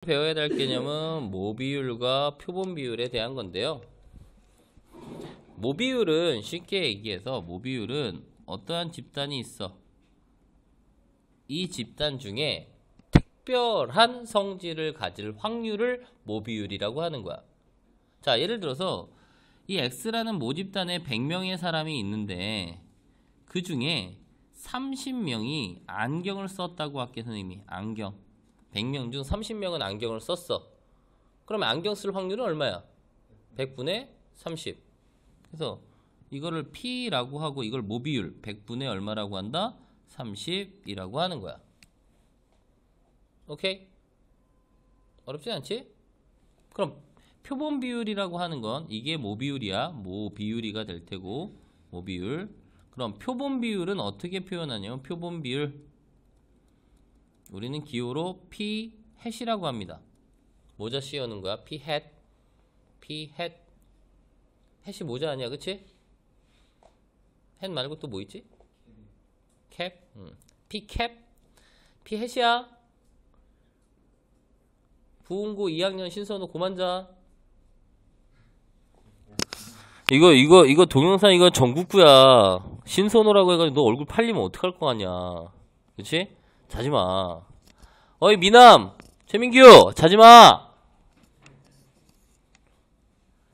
배워야 될 개념은 모비율과 표본비율에 대한 건데요. 모비율은 쉽게 얘기해서 모비율은 어떠한 집단이 있어. 이 집단 중에 특별한 성질을 가질 확률을 모비율이라고 하는 거야. 자, 예를 들어서 이 X라는 모집단에 100명의 사람이 있는데 그 중에 30명이 안경을 썼다고 할게. 선생님이 안경 100명 중 30명은 안경을 썼어. 그러면 안경 쓸 확률은 얼마야? 100분의 30. 그래서 이거를 P라고 하고 이걸 모비율 100분의 얼마라고 한다? 30이라고 하는 거야. 오케이? 어렵지 않지? 그럼 표본 비율이라고 하는 건 이게 모비율이야. 모비율이가 될 테고 모비율. 그럼 표본 비율은 어떻게 표현하냐면 표본 비율 우리는 기호로 P 햇이라고 합니다. 모자 씌우는 거야. P 햇. P 햇. 햇이 모자 아니야, 그치? 햇 말고 또 뭐 있지? 캡. P 캡. P 햇이야. 부흥고 2학년 신선호 고만자. 이거 동영상 이거 전국구야. 신선호라고 해가지고 너 얼굴 팔리면 어떡할 거 아니야. 그치? 자지마. 어이 미남 최민규 자지마.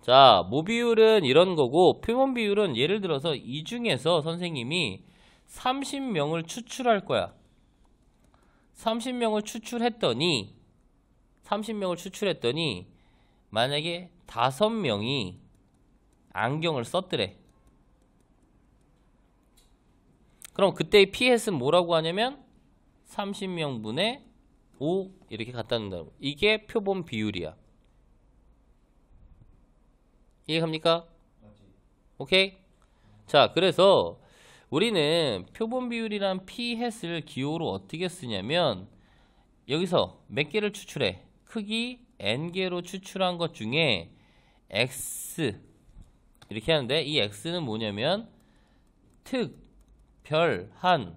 자, 모비율은 이런 거고 표본 비율은 예를 들어서 이 중에서 선생님이 30명을 추출할 거야. 30명을 추출했더니 만약에 5명이 안경을 썼더래. 그럼 그때의 P햇은 뭐라고 하냐면 30명분의 5 이렇게 갖다 놓는다고. 이게 표본 비율이야. 이해갑니까? 오케이? 자, 그래서 우리는 표본 비율이란 P햇을 기호로 어떻게 쓰냐면 여기서 몇 개를 추출해? 크기 N개로 추출한 것 중에 X 이렇게 하는데 이 X는 뭐냐면 특별한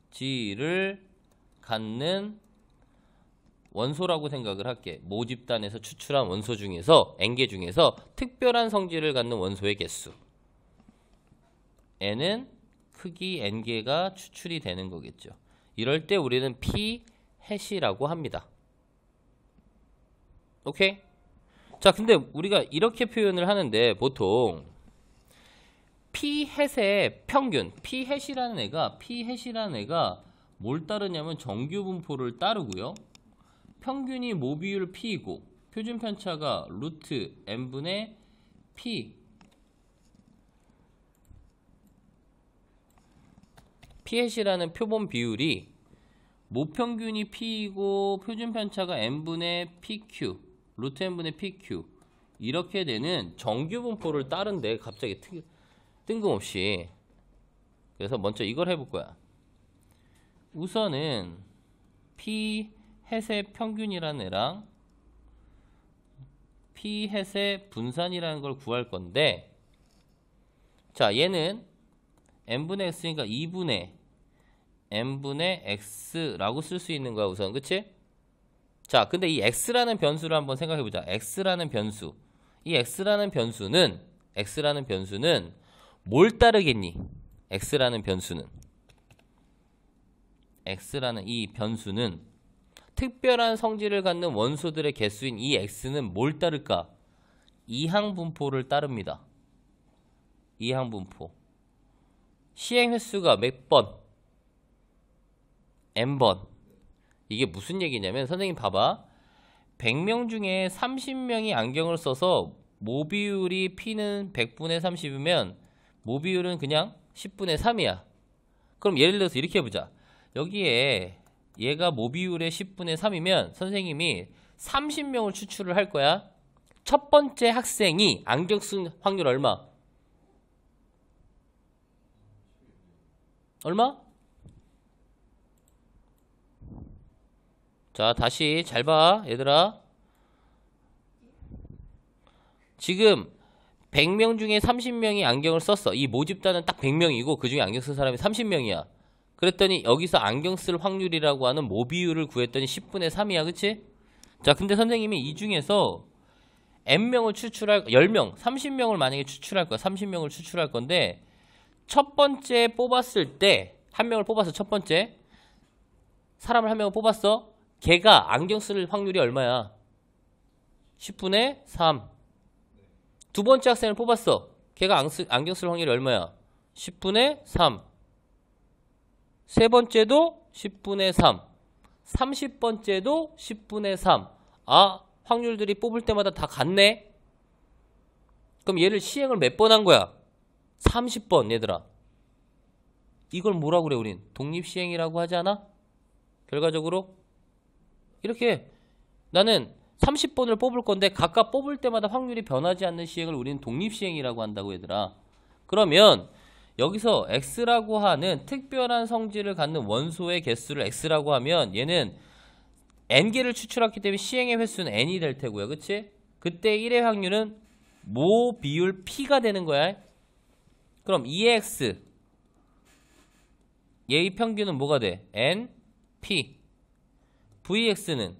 성질을 갖는 원소라고 생각을 할게. 모집단에서 추출한 원소 중에서 N개 중에서 특별한 성질을 갖는 원소의 개수 N은 크기 N개가 추출이 되는 거겠죠. 이럴 때 우리는 P 햇이라고 합니다. 오케이? 자, 근데 우리가 이렇게 표현을 하는데 보통 P 햇의 평균 P 햇이라는 애가 뭘 따르냐면 정규 분포를 따르고요. 평균이 모비율 P이고 표준 편차가 루트 N분의 P P햇이라는 표본 비율이 모평균이 P이고 표준 편차가 N분의 PQ 루트 N분의 PQ 이렇게 되는 정규 분포를 따른데 갑자기 뜬금없이. 그래서 먼저 이걸 해볼 거야. 우선은 P 햇의 평균이라는 애랑 P 햇의 분산이라는 걸 구할 건데, 자, 얘는 N분의 X니까 2분의 N분의 X라고 쓸 수 있는 거야, 우선. 그치? 자, 근데 이 X라는 변수를 한번 생각해보자. X라는 변수. 이 X라는 변수는 뭘 따르겠니? X라는 이 변수는 특별한 성질을 갖는 원소들의 개수인 이 X는 뭘 따를까? 이항분포를 따릅니다. 이항분포. 시행 횟수가 몇 번? N번. 이게 무슨 얘기냐면 선생님 봐봐. 100명 중에 30명이 안경을 써서 모비율이 P는 100분의 30이면 모비율은 그냥 10분의 3이야. 그럼 예를 들어서 이렇게 해보자. 여기에 얘가 모비율의 10분의 3이면 선생님이 30명을 추출을 할 거야. 첫 번째 학생이 안경 쓴 확률 얼마? 얼마? 자, 다시 잘 봐, 얘들아. 지금 100명 중에 30명이 안경을 썼어. 이 모집단은 딱 100명이고 그 중에 안경 쓴 사람이 30명이야. 그랬더니 여기서 안경 쓸 확률이라고 하는 모비율을 구했더니 10분의 3이야. 그치? 자, 근데 선생님이 이 중에서 n명을 추출할 10명, 30명을 만약에 추출할 거야. 30명을 추출할 건데 첫 번째 뽑았을 때 한 명을 뽑았어. 첫 번째 사람을 한 명을 뽑았어. 걔가 안경 쓸 확률이 얼마야? 10분의 3. 두 번째 학생을 뽑았어. 걔가 안경 쓸 확률이 얼마야? 10분의 3. 세 번째도 10분의 3. 30번째도 10분의 3. 아, 확률들이 뽑을 때마다 다 같네? 그럼 얘를 시행을 몇 번 한 거야? 30번, 얘들아. 이걸 뭐라고 그래, 우린? 독립시행이라고 하지 않아? 결과적으로? 이렇게 나는 30번을 뽑을 건데 각각 뽑을 때마다 확률이 변하지 않는 시행을 우리는 독립시행이라고 한다고, 얘들아. 그러면 여기서 x라고 하는 특별한 성질을 갖는 원소의 개수를 x라고 하면 얘는 n개를 추출했기 때문에 시행의 횟수는 n이 될 테고요. 그치? 그때 1의 확률은 모 비율 p가 되는 거야. 그럼 2x 얘의 평균은 뭐가 돼? n, p. vx는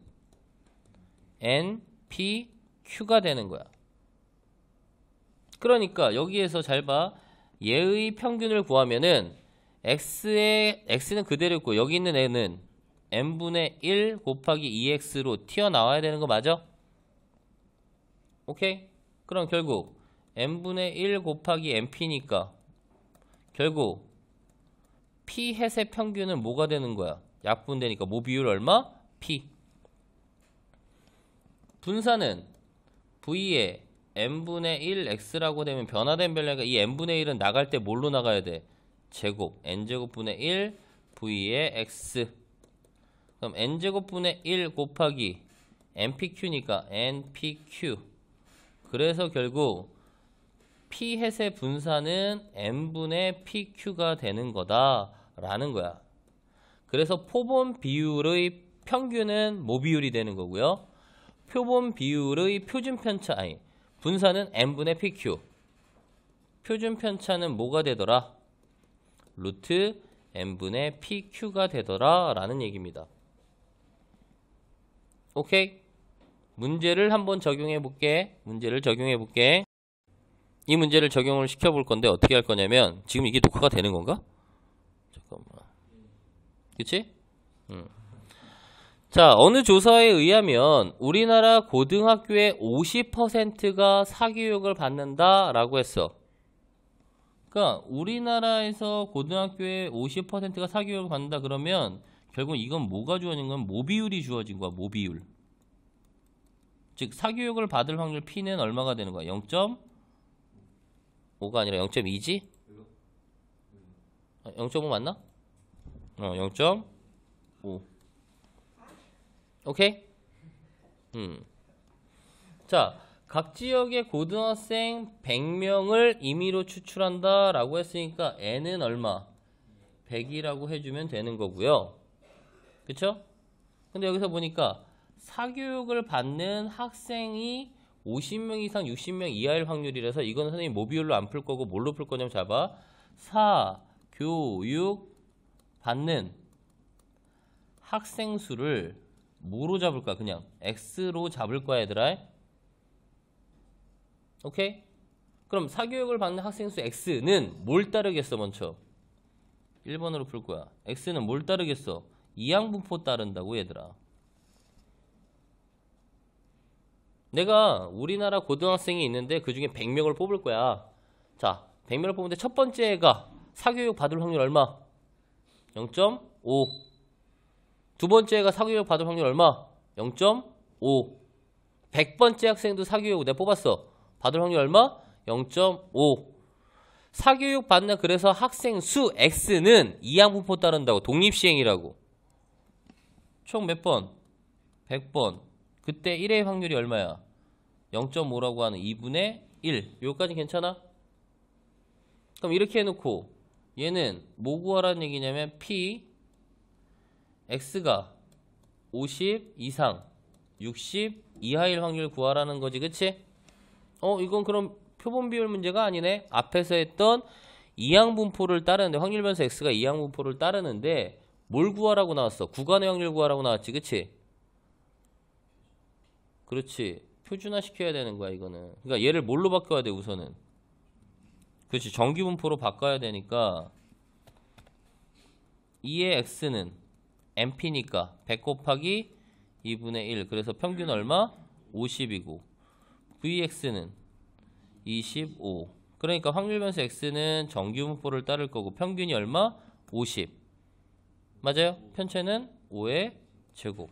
n, p, q가 되는 거야. 그러니까 여기에서 잘 봐. 얘의 평균을 구하면은 x는 그대로 있고 여기 있는 n은 n분의 1 곱하기 2x로 튀어나와야 되는 거 맞아? 오케이? 그럼 결국 n분의 1 곱하기 np니까 결국 p 햇의 평균은 뭐가 되는 거야? 약분되니까 모 비율 얼마? p. 분사는 v에 n분의 1x라고 되면 변화된 변량이니까 이 n분의 1은 나갈 때 뭘로 나가야 돼? 제곱 n제곱분의 1 v의 x. 그럼 n제곱분의 1 곱하기 npq니까 npq. 그래서 결국 p 햇의 분사는 n분의 pq가 되는 거다 라는 거야. 그래서 표본 비율의 평균은 모 비율이 되는 거고요. 표본 비율의 표준 편차, 아니 분사는 n분의 pq. 표준 편차는 뭐가 되더라? 루트 n분의 pq가 되더라 라는 얘기입니다. 오케이? 문제를 한번 적용해 볼게. 이 문제를 적용을 시켜 볼 건데 어떻게 할 거냐면 지금 이게 녹화가 되는 건가? 잠깐만. 그치? 자, 어느 조사에 의하면 우리나라 고등학교의 50%가 사교육을 받는다라고 했어. 그러니까 우리나라에서 고등학교의 50%가 사교육을 받는다 그러면 결국 이건 뭐가 주어진 건 모비율이 주어진 거야. 모비율. 즉 사교육을 받을 확률 P는 얼마가 되는 거야? 0.5가 아니라 0.2지? 0.5 맞나? 0.5. 오케이? 자, 각 지역의 고등학생 100명을 임의로 추출한다 라고 했으니까 n은 얼마? 100이라고 해주면 되는 거고요. 그쵸? 근데 여기서 보니까 사교육을 받는 학생이 50명 이상 60명 이하일 확률이라서 이거는 선생님 모비율로 안 풀 거고 뭘로 풀 거냐면 잡아. 사교육 받는 학생 수를 뭐로 잡을까? 그냥 x로 잡을 거야, 얘들아. 오케이? 그럼 사교육을 받는 학생 수 x는 뭘 따르겠어? 먼저 1번으로 풀 거야. x는 뭘 따르겠어? 이항분포 따른다고, 얘들아. 내가 우리나라 고등학생이 있는데 그 중에 100명을 뽑을 거야. 자, 100명을 뽑는데 첫 번째 애가 사교육 받을 확률 얼마? 0.5. 두 번째 애가 사교육 받을 확률 얼마? 0.5. 100번째 학생도 사교육 내가 뽑았어. 받을 확률 얼마? 0.5. 사교육 받는 그래서 학생 수 X는 이항분포 따른다고. 독립시행이라고. 총 몇 번? 100번. 그때 1의 확률이 얼마야? 0.5라고 하는 2분의 1. 여기까지 괜찮아? 그럼 이렇게 해놓고 얘는 뭐 구하라는 얘기냐면 P X가 50 이상 60 이하일 확률 구하라는 거지. 그치? 이건 그럼 표본 비율 문제가 아니네. 앞에서 했던 이항분포를 따르는데 확률 변수 x가 이항분포를 따르는데 뭘 구하라고 나왔어? 구간의 확률 구하라고 나왔지, 그치? 그렇지. 표준화 시켜야 되는 거야, 이거는. 그러니까 얘를 뭘로 바꿔야 돼, 우선은? 그렇지. 정기분포로 바꿔야 되니까 2의 x는 np니까 100 곱하기 2분의 1. 그래서 평균 얼마? 50이고 vx는 25. 그러니까 확률 변수 x는 정기분포를 따를 거고 평균이 얼마? 50. 맞아요? 편체는 5의 제곱.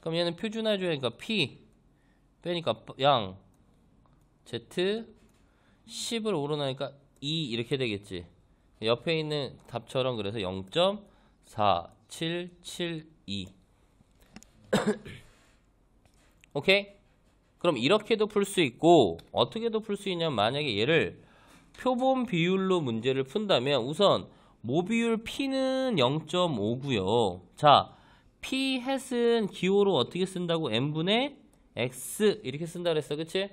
그럼 얘는 표준화 해줘야 하니까 p 빼니까 양 z 10을 5로 나니까 2 이렇게 되겠지. 옆에 있는 답처럼 그래서 0.4772. 오케이? 그럼 이렇게도 풀 수 있고 어떻게도 풀 수 있냐면 만약에 얘를 표본 비율로 문제를 푼다면 우선 모비율 P는 0.5고요. 자, P 햇은 기호로 어떻게 쓴다고? n분의 x 이렇게 쓴다 그랬어. 그치?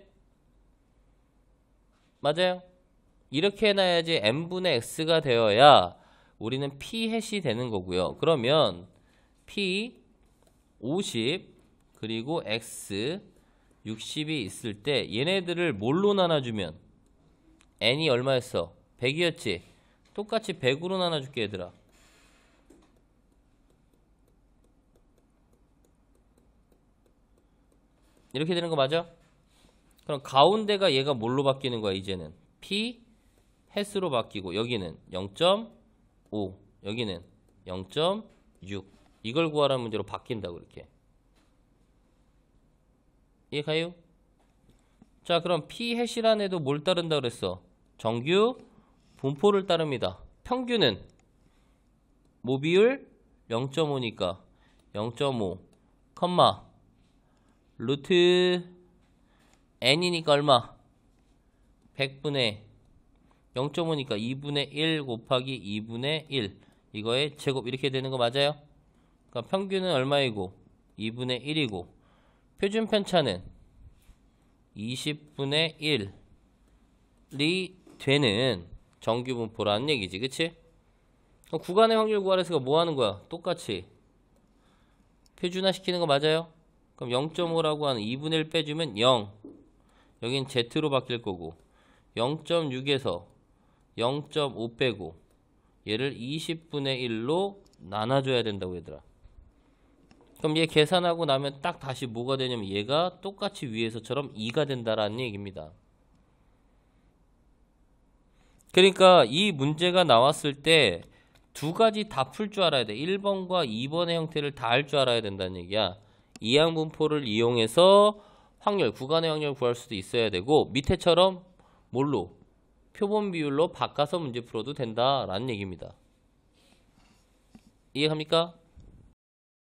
맞아요? 이렇게 해놔야지 n분의 x가 되어야 우리는 P 햇이 되는 거고요. 그러면 P 50 그리고 x 60이 있을 때 얘네들을 뭘로 나눠주면 n이 얼마였어? 100이었지? 똑같이 100으로 나눠줄게 얘들아. 이렇게 되는 거 맞아? 그럼 가운데가 얘가 뭘로 바뀌는 거야 이제는? P 햇으로 바뀌고 여기는 0.5 여기는 0.6 이걸 구하라는 문제로 바뀐다고 이렇게. 이해 가요? 자 그럼 P 햇이란 애도 뭘 따른다 그랬어? 정규 분포를 따릅니다. 평균은 모비율 0.5니까 0.5 컴마 루트 n이니까 얼마? 100분의 0.5니까 2분의 1 곱하기 2분의 1 이거의 제곱 이렇게 되는 거 맞아요? 그러니까 평균은 얼마이고? 2분의 1이고 표준 편차는 20분의 1이 되는 정규 분포라는 얘기지. 그치? 그럼 구간의 확률 구하래서가 뭐 하는 거야? 똑같이 표준화 시키는 거 맞아요? 그럼 0.5라고 하는 2분의 1 빼주면 0 여긴 Z로 바뀔 거고 0.6에서 0.5 빼고 얘를 20분의 1로 나눠줘야 된다고 얘들아. 그럼 얘 계산하고 나면 딱 다시 뭐가 되냐면 얘가 똑같이 위에서처럼 2가 된다라는 얘기입니다. 그러니까 이 문제가 나왔을 때 두 가지 다 풀 줄 알아야 돼. 1번과 2번의 형태를 다 알 줄 알아야 된다는 얘기야. 이항분포를 이용해서 확률, 구간의 확률을 구할 수도 있어야 되고 밑에처럼 뭘로? 표본 비율로 바꿔서 문제 풀어도 된다라는 얘기입니다. 이해갑니까?